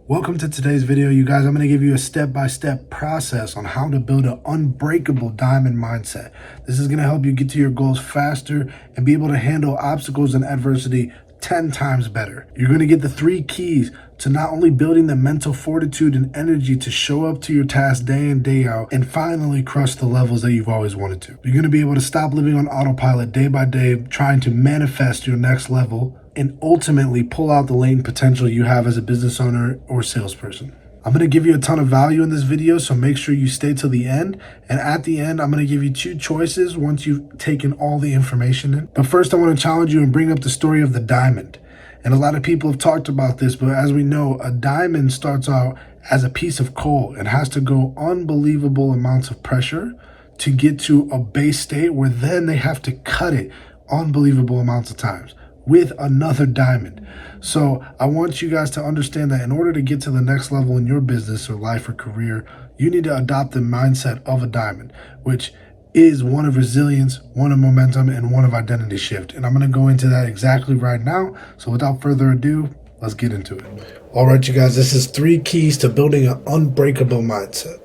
Welcome to today's video, you guys. I'm going to give you a step-by-step process on how to build an unbreakable diamond mindset. This is going to help you get to your goals faster and be able to handle obstacles and adversity 10 times better. You're going to get the 3 keys to not only building the mental fortitude and energy to show up to your task day in, day out, and finally crush the levels that you've always wanted to. You're going to be able to stop living on autopilot day by day, trying to manifest your next level and ultimately pull out the latent potential you have as a business owner or salesperson. I'm going to give you a ton of value in this video, so make sure you stay till the end. And at the end, I'm going to give you 2 choices once you've taken all the information in. But first, I want to challenge you and bring up the story of the diamond. And a lot of people have talked about this, but as we know, a diamond starts out as a piece of coal and has to go unbelievable amounts of pressure to get to a base state where then they have to cut it unbelievable amounts of times with another diamond. So I want you guys to understand that in order to get to the next level in your business or life or career, you need to adopt the mindset of a diamond, which is one of resilience, one of momentum, and one of identity shift. And I'm going to go into that exactly right now. So without further ado, let's get into it. All right, you guys, this is 3 keys to building an unbreakable mindset.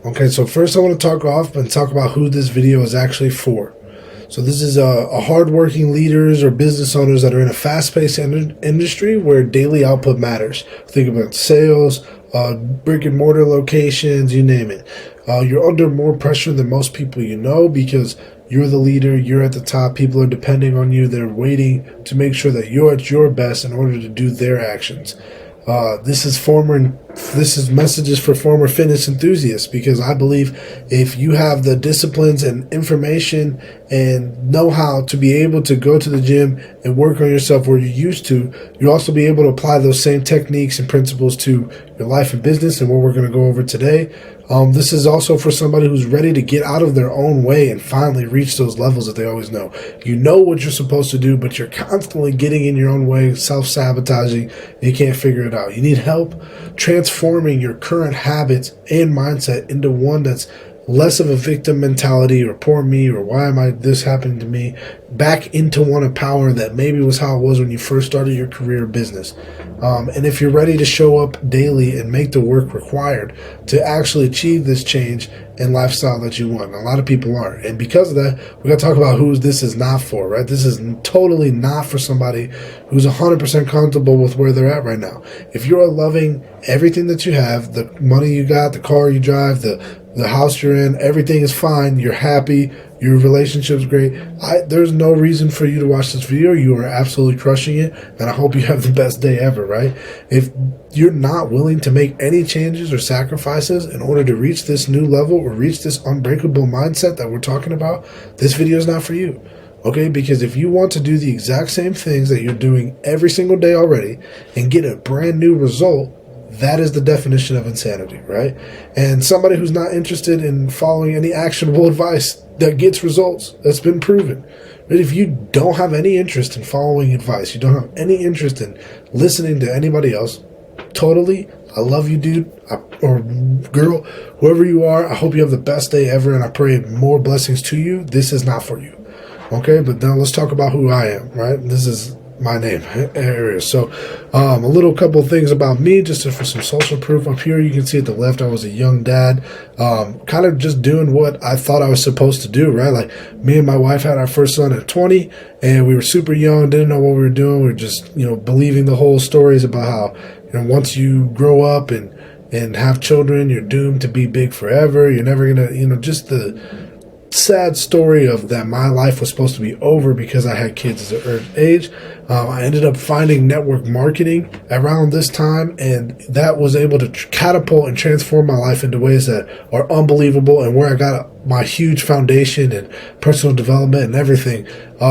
Okay, so first I want to talk about who this video is actually for. So this is a hardworking leaders or business owners that are in a fast-paced industry where daily output matters. Think about sales, brick and mortar locations, you name it. You're under more pressure than most people you know because you're the leader, you're at the top, people are depending on you, they're waiting to make sure that you're at your best in order to do their actions. This is messages for former fitness enthusiasts, because I believe if you have the disciplines and information and know-how to be able to go to the gym and work on yourself where you're used to, you'll also be able to apply those same techniques and principles to your life and business and what we're going to go over today. This is also for somebody who's ready to get out of their own way and finally reach those levels that they always know. You know what you're supposed to do, but you're constantly getting in your own way, self-sabotaging, and you can't figure it out. You need help transforming your current habits and mindset into one that's less of a victim mentality or poor me or why am I this happening to me, back into one of power that maybe was how it was when you first started your career or business. And if you're ready to show up daily and make the work required to actually achieve this change and lifestyle that you want. A lot of people aren't. And because of that, we got to talk about who this is not for, right? This is totally not for somebody who's 100% comfortable with where they're at right now. If you're loving everything that you have, the money you got, the car you drive, the house you're in, everything is fine, you're happy, your relationship's great, there's no reason for you to watch this video. You are absolutely crushing it, and I hope you have the best day ever, right? If you're not willing to make any changes or sacrifices in order to reach this new level or reach this unbreakable mindset that we're talking about, this video is not for you. Okay, because if you want to do the exact same things that you're doing every single day already and get a brand new result, that is the definition of insanity, right? And somebody who's not interested in following any actionable advice that gets results, that's been proven. But if you don't have any interest in following advice, you don't have any interest in listening to anybody else, totally, I love you, dude, or girl, whoever you are, I hope you have the best day ever, and I pray more blessings to you. This is not for you. Okay, but now let's talk about who I am, right? This is my name, Arius. So a little couple of things about me, just for some social proof. Up here you can see at the left I was a young dad, kind of just doing what I thought I was supposed to do, right? Like, me and my wife had our first son at 20, and we were super young, didn't know what we were doing. We were just, believing the whole stories about how, once you grow up and have children, you're doomed to be big forever. You're never gonna, just the sad story of that my life was supposed to be over because I had kids at an early age. I ended up finding network marketing around this time, and that was able to catapult and transform my life into ways that are unbelievable, and where I got my huge foundation and personal development and everything.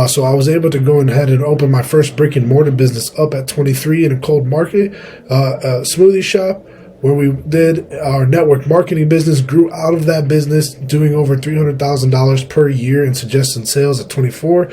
So I was able to go ahead and open my first brick and mortar business up at 23 in a cold market, a smoothie shop, where we did our network marketing business, grew out of that business, doing over $300,000 per year in suggested sales at 24.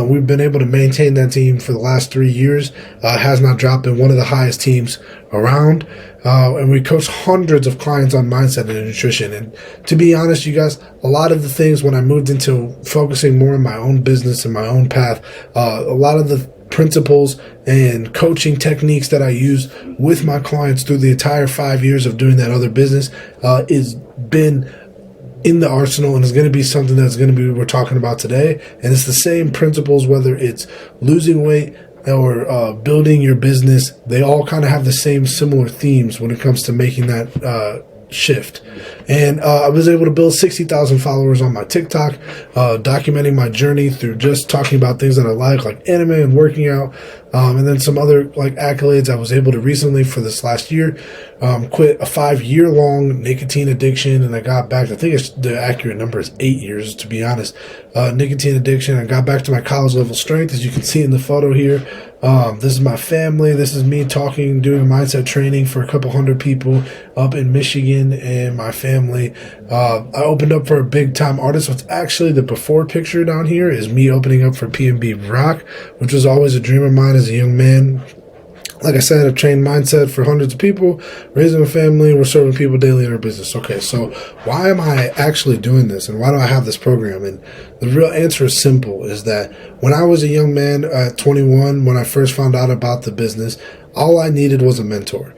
We've been able to maintain that team for the last 3 years. Has not dropped, been one of the highest teams around. And we coach hundreds of clients on mindset and nutrition. And to be honest, you guys, a lot of the things when I moved into focusing more on my own business and my own path, a lot of the principles and coaching techniques that I use with my clients through the entire 5 years of doing that other business is been in the arsenal, and is going to be something that's going to be we're talking about today. And it's the same principles, whether it's losing weight or building your business. They all kind of have the same similar themes when it comes to making that shift. And I was able to build 60,000 followers on my TikTok, documenting my journey through just talking about things that I like anime and working out, and then some other like accolades. I was able to recently, for this last year, quit a 5-year-long nicotine addiction, and I got back, I think the accurate number is 8 years, to be honest, nicotine addiction. I got back to my college level strength, as you can see in the photo here. This is my family. This is me talking, doing mindset training for a couple hundred people up in Michigan, and my family. I opened up for a big time artist. What's actually the before picture down here is me opening up for P&B Rock, which was always a dream of mine as a young man. Like I said, I've trained mindset for hundreds of people, raising a family, we're serving people daily in our business. Okay, so why am I actually doing this, and why do I have this program? And the real answer is simple, is that when I was a young man at 21, when I first found out about the business, all I needed was a mentor.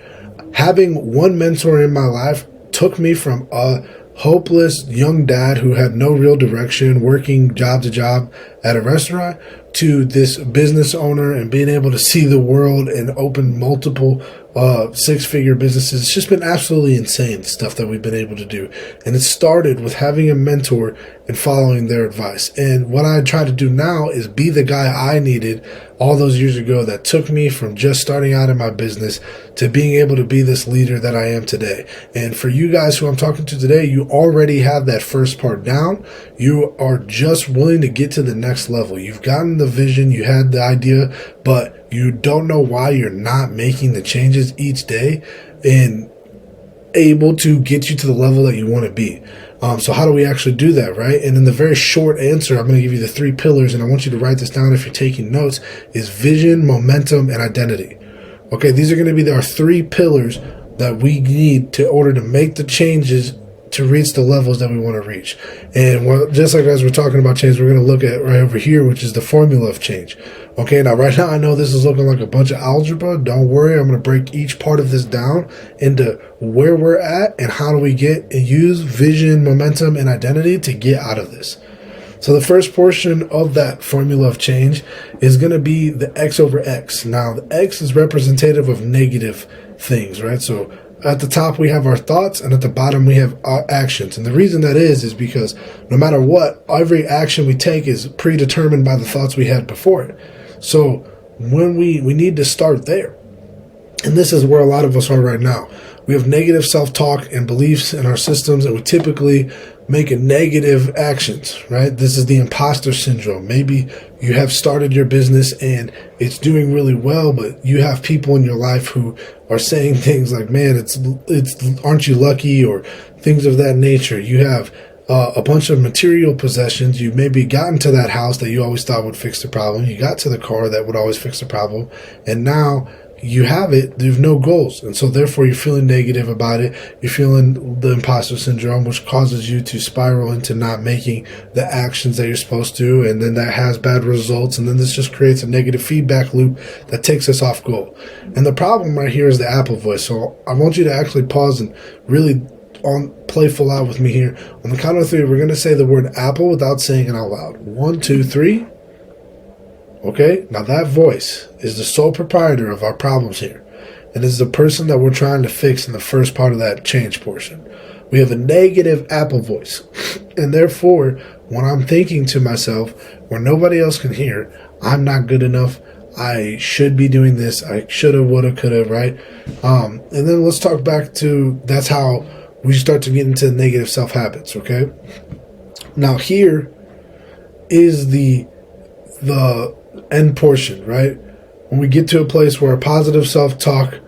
Having one mentor in my life took me from a hopeless young dad who had no real direction, working job to job at a restaurant, to this business owner and being able to see the world and open multiple 6-figure businesses. It's just been absolutely insane stuff that we've been able to do. And it started with having a mentor and following their advice. And what I try to do now is be the guy I needed all those years ago that took me from just starting out in my business to being able to be this leader that I am today. And for you guys who I'm talking to today, you already have that first part down. You are just willing to get to the next level. You've gotten the vision, you had the idea, but you don't know why you're not making the changes each day and able to get you to the level that you want to be. So how do we actually do that, right? And in the very short answer, I'm going to give you the 3 pillars, and I want you to write this down if you're taking notes, is vision, momentum, and identity. Okay, these are going to be our 3 pillars that we need to order to make the changes to reach the levels that we want to reach. And just like as we're talking about change, we're going to look at right over here, which is the formula of change. Okay, now right now I know this is looking like a bunch of algebra. Don't worry, I'm going to break each part of this down into where we're at and how do we get and use vision, momentum, and identity to get out of this. So the first portion of that formula of change is going to be the X over X. Now the X is representative of negative things, right? So at the top, we have our thoughts, and at the bottom, we have our actions. And the reason that is because no matter what, every action we take is predetermined by the thoughts we had before it. So when we need to start there. And this is where a lot of us are right now. We have negative self-talk and beliefs in our systems, and we typically make a negative actions, right? This is the imposter syndrome. Maybe you have started your business and it's doing really well, but you have people in your life who are saying things like, man, it's aren't you lucky, or things of that nature. You have a bunch of material possessions. You maybe gotten to that house that you always thought would fix the problem. You got to the car that would always fix the problem. And now you have it, there's no goals. And so therefore you're feeling negative about it. You're feeling the imposter syndrome, which causes you to spiral into not making the actions that you're supposed to. And then that has bad results. And then this just creates a negative feedback loop that takes us off goal. And the problem right here is the Apple voice. So I want you to actually pause and really playful out with me here. On the count of 3, we're going to say the word apple without saying it out loud. 1, 2, 3. Okay, now that voice is the sole proprietor of our problems here. And is the person that we're trying to fix in the first part of that change portion. We have a negative Apple voice. And therefore, when I'm thinking to myself, where nobody else can hear, I'm not good enough, I should be doing this, I shoulda, woulda, coulda, right? And then let's talk back to, that's how we start to get into negative self-habits, okay? Now here is the end portion, right? When we get to a place where a positive self-talk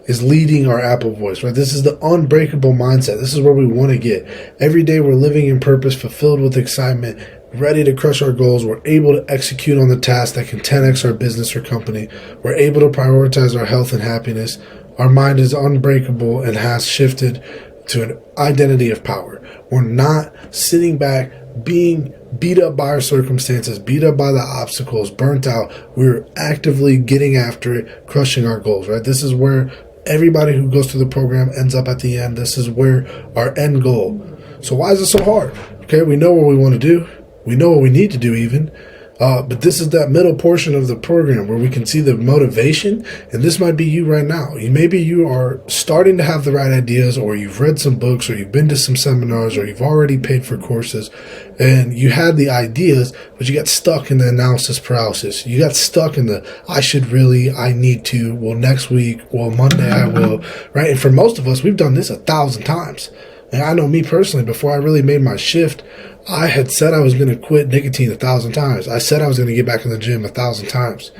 is leading our Apple voice, right? This is the unbreakable mindset. This is where we want to get. Every day we're living in purpose, fulfilled with excitement, ready to crush our goals. We're able to execute on the tasks that can 10x our business or company. We're able to prioritize our health and happiness. Our mind is unbreakable and has shifted to an identity of power. We're not sitting back being beat up by our circumstances, beat up by the obstacles, burnt out. We're actively getting after it, crushing our goals, right? This is where everybody who goes through the program ends up at the end. This is where our end goal. So why is it so hard? Okay, we know what we want to do. We know what we need to do even. But this is that middle portion of the program where we can see the motivation. And this might be you right now. Maybe you are starting to have the right ideas, or you've read some books, or you've been to some seminars, or you've already paid for courses, and you had the ideas, but you got stuck in the analysis paralysis. You got stuck in the, I need to, well, next week, well, Monday I will, right? And for most of us, we've done this 1,000 times. And I know me personally, before I really made my shift, I had said I was going to quit nicotine 1,000 times. I said I was going to get back in the gym 1,000 times.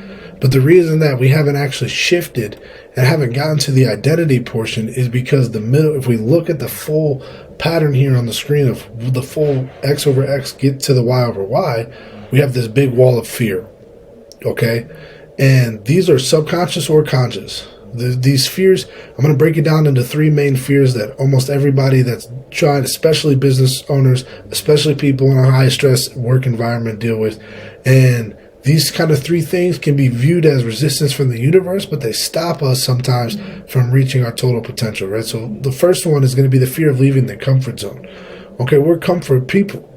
But the reason that we haven't actually shifted and haven't gotten to the identity portion is because if we look at the full pattern here on the screen of the full X over X get to the Y over Y, we have this big wall of fear. Okay? And these are subconscious or conscious. These fears, I'm going to break it down into 3 main fears that almost everybody that's trying, especially business owners, especially people in a high stress work environment, deal with. And these kind of 3 things can be viewed as resistance from the universe, but they stop us sometimes from reaching our total potential, right? So the first one is going to be the fear of leaving the comfort zone. Okay, we're comfort people.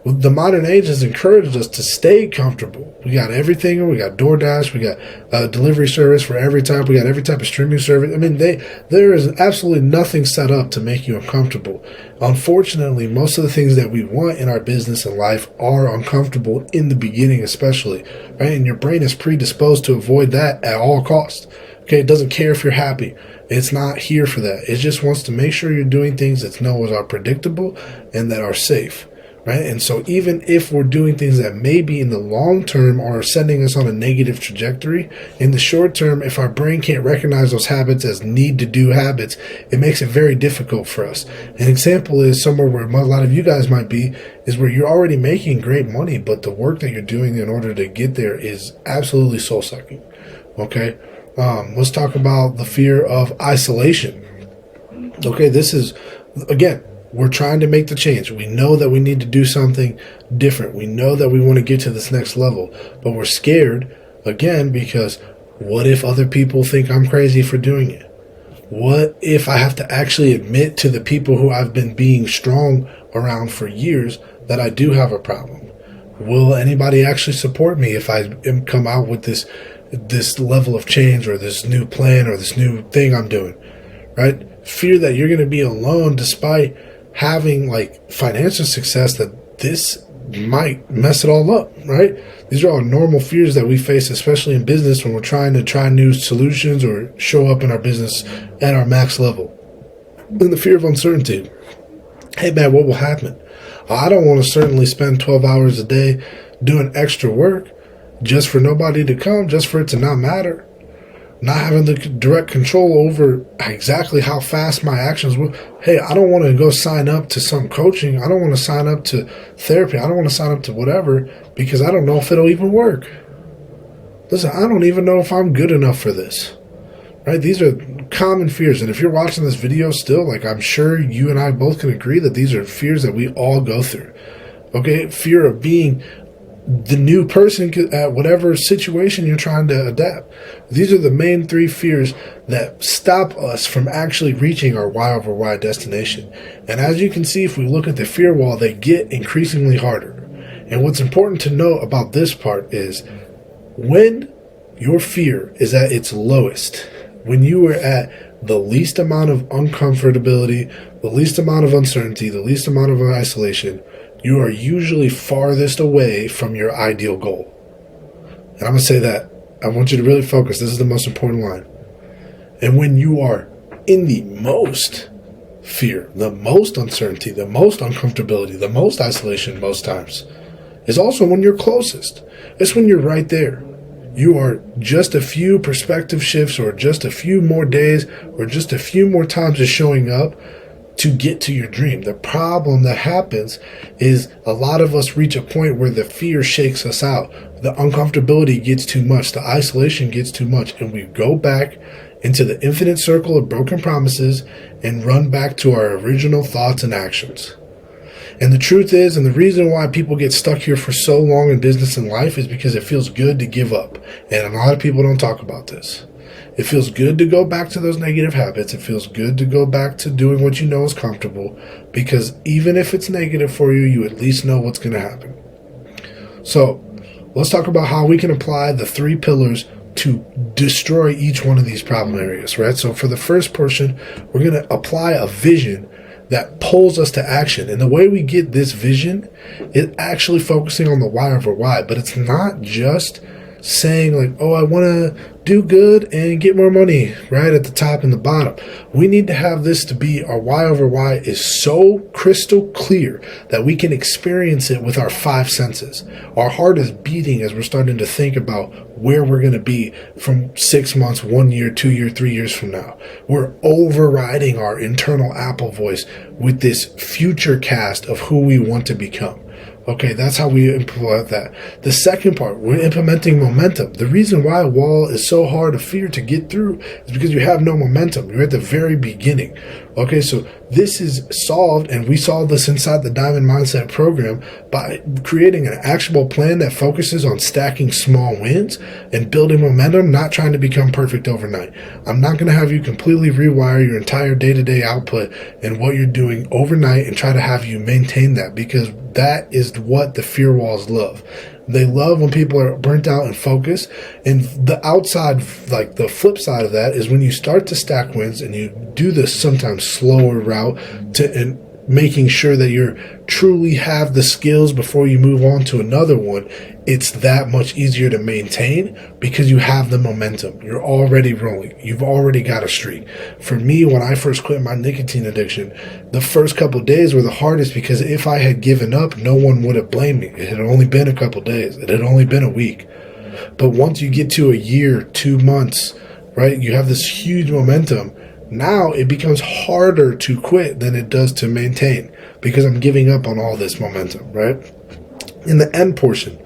The modern age has encouraged us to stay comfortable. We got everything. We got DoorDash. We got delivery service for every type. We got every type of streaming service. I mean, there is absolutely nothing set up to make you uncomfortable. Unfortunately, most of the things that we want in our business and life are uncomfortable in the beginning, especially, right? And your brain is predisposed to avoid that at all costs. Okay, it doesn't care if you're happy. It's not here for that. It just wants to make sure you're doing things that it knows are predictable and that are safe. Right? And so even if we're doing things that maybe in the long term are sending us on a negative trajectory, in the short term, if our brain can't recognize those habits as need to do habits, it makes it very difficult for us. An example is somewhere where a lot of you guys might be, is where you're already making great money, but the work that you're doing in order to get there is absolutely soul sucking. Okay? Let's talk about the fear of isolation. Okay, this is, again, we're trying to make the change. We know that we need to do something different. We know that we want to get to this next level, but we're scared, again, because what if other people think I'm crazy for doing it? What if I have to actually admit to the people who I've been being strong around for years that I do have a problem? Will anybody actually support me if I come out with this level of change or this new plan or this new thing I'm doing, right? Fear that you're going to be alone despite having like financial success, that this might mess it all up, right? These are all normal fears that we face, especially in business when we're trying to try new solutions or show up in our business at our max level. And the fear of uncertainty. Hey man, what will happen? I don't want to certainly spend 12 hours a day doing extra work just for nobody to come, just for it to not matter. Not having the direct control over exactly how fast my actions will. Hey, I don't want to go sign up to some coaching. I don't want to sign up to therapy. I don't want to sign up to whatever because I don't know if it'll even work. Listen, I don't even know if I'm good enough for this. Right? These are common fears. And if you're watching this video still, like I'm sure you and I both can agree that these are fears that we all go through. Okay? Fear of being the new person at whatever situation you're trying to adapt. These are the main 3 fears that stop us from actually reaching our Y over Y destination. And as you can see, if we look at the fear wall, they get increasingly harder. And what's important to know about this part is when your fear is at its lowest, when you are at the least amount of uncomfortability, the least amount of uncertainty, the least amount of isolation, you are usually farthest away from your ideal goal. And I'm going to say that. I want you to really focus. This is the most important line. And when you are in the most fear, the most uncertainty, the most uncomfortability, the most isolation most times, is also when you're closest. It's when you're right there. You are just a few perspective shifts or just a few more days or just a few more times of showing up to get to your dream. The problem that happens is a lot of us reach a point where the fear shakes us out. The uncomfortability gets too much. The isolation gets too much. And we go back into the infinite circle of broken promises and run back to our original thoughts and actions. And the truth is, and the reason why people get stuck here for so long in business and life is because it feels good to give up. And a lot of people don't talk about this. It feels good to go back to those negative habits. It feels good to go back to doing what you know is comfortable, because even if it's negative for you, you at least know what's going to happen. So let's talk about how we can apply the 3 pillars to destroy each one of these problem areas, right? So for the first portion, we're going to apply a vision that pulls us to action. And the way we get this vision is actually focusing on the why over why, but it's not just saying like, oh, I want to do good and get more money right at the top and the bottom. We need to have this to be our why over why is so crystal clear that we can experience it with our 5 senses. Our heart is beating as we're starting to think about where we're going to be from 6 months, 1 year, 2 years, 3 years from now. We're overriding our internal Apple voice with this future cast of who we want to become. Okay, that's how we implement that. The second part, we're implementing momentum. The reason why a wall is so hard of fear to get through is because you have no momentum. You're at the very beginning. Okay, so this is solved, and we solved this inside the Diamond Mindset program by creating an actionable plan that focuses on stacking small wins and building momentum, not trying to become perfect overnight. I'm not going to have you completely rewire your entire day-to-day output and what you're doing overnight and try to have you maintain that, because that is what the fear walls love. They love when people are burnt out and focused. And the outside, like the flip side of that, is when you start to stack wins and you do this sometimes slower route to and making sure that you truly have the skills before you move on to another one. It's that much easier to maintain because you have the momentum. You're already rolling. You've already got a streak. For me, when I first quit my nicotine addiction, the first couple of days were the hardest, because if I had given up, no one would have blamed me. It had only been a couple of days. It had only been a week. But once you get to a year, 2 months, right, you have this huge momentum. Now it becomes harder to quit than it does to maintain, because I'm giving up on all this momentum, right? In the end portion,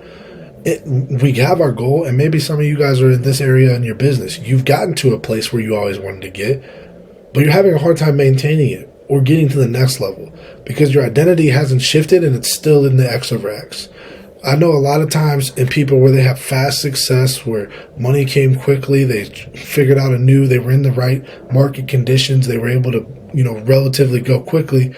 we have our goal, and maybe some of you guys are in this area in your business. You've gotten to a place where you always wanted to get, but you're having a hard time maintaining it or getting to the next level because your identity hasn't shifted and it's still in the X over X. I know a lot of times in people where they have fast success, where money came quickly, they figured out they were in the right market conditions, they were able to, relatively go quickly.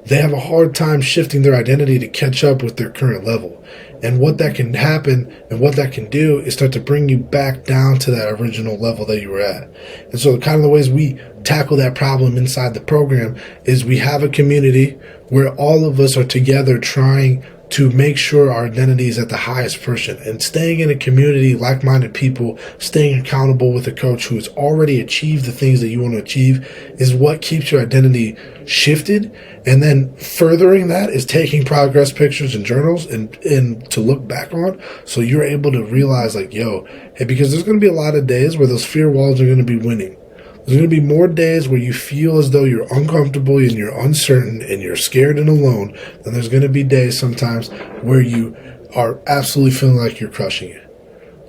They have a hard time shifting their identity to catch up with their current level. And what that can happen and what that can do is start to bring you back down to that original level that you were at. And so kind of the ways we tackle that problem inside the program is we have a community where all of us are together trying to make sure our identity is at the highest portion, and staying in a community, like-minded people, staying accountable with a coach who has already achieved the things that you want to achieve is what keeps your identity shifted. And then furthering that is taking progress pictures and journals and to look back on, so you're able to realize like, hey, because there's going to be a lot of days where those fear walls are going to be winning. There's going to be more days where you feel as though you're uncomfortable and you're uncertain and you're scared and alone. Then there's going to be days sometimes where you are absolutely feeling like you're crushing it.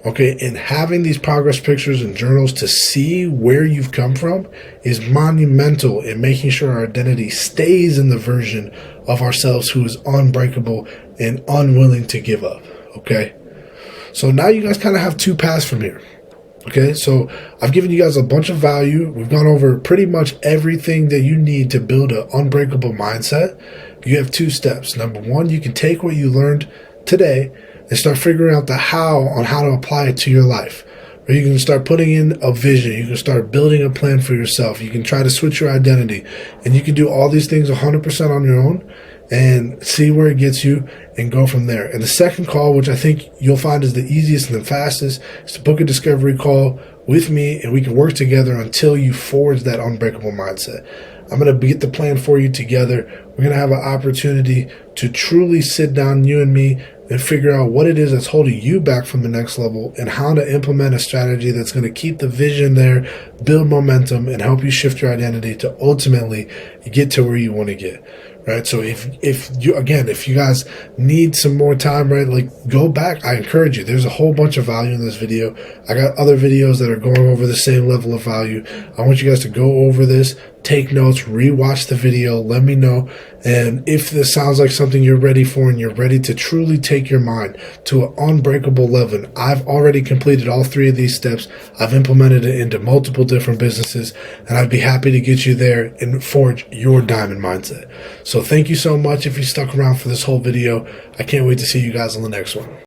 Okay, and having these progress pictures and journals to see where you've come from is monumental in making sure our identity stays in the version of ourselves who is unbreakable and unwilling to give up. Okay, so now you guys kind of have 2 paths from here. Okay, so I've given you guys a bunch of value. We've gone over pretty much everything that you need to build an unbreakable mindset. You have 2 steps. Number 1, you can take what you learned today and start figuring out the how on how to apply it to your life. Or you can start putting in a vision. You can start building a plan for yourself. You can try to switch your identity. And you can do all these things 100% on your own and see where it gets you and go from there. And the second call, which I think you'll find is the easiest and the fastest, is to book a discovery call with me, and we can work together until you forge that unbreakable mindset. I'm going to get the plan for you together. We're going to have an opportunity to truly sit down, you and me, and figure out what it is that's holding you back from the next level and how to implement a strategy that's going to keep the vision there, build momentum, and help you shift your identity to ultimately get to where you want to get. Right. So if you guys need some more time, right, like go back. I encourage you. There's a whole bunch of value in this video. I got other videos that are going over the same level of value. I want you guys to go over this, take notes, rewatch the video, let me know. And if this sounds like something you're ready for and you're ready to truly take your mind to an unbreakable level, I've already completed all 3 of these steps. I've implemented it into multiple different businesses, and I'd be happy to get you there and forge your diamond mindset. So thank you so much if you stuck around for this whole video. I can't wait to see you guys on the next one.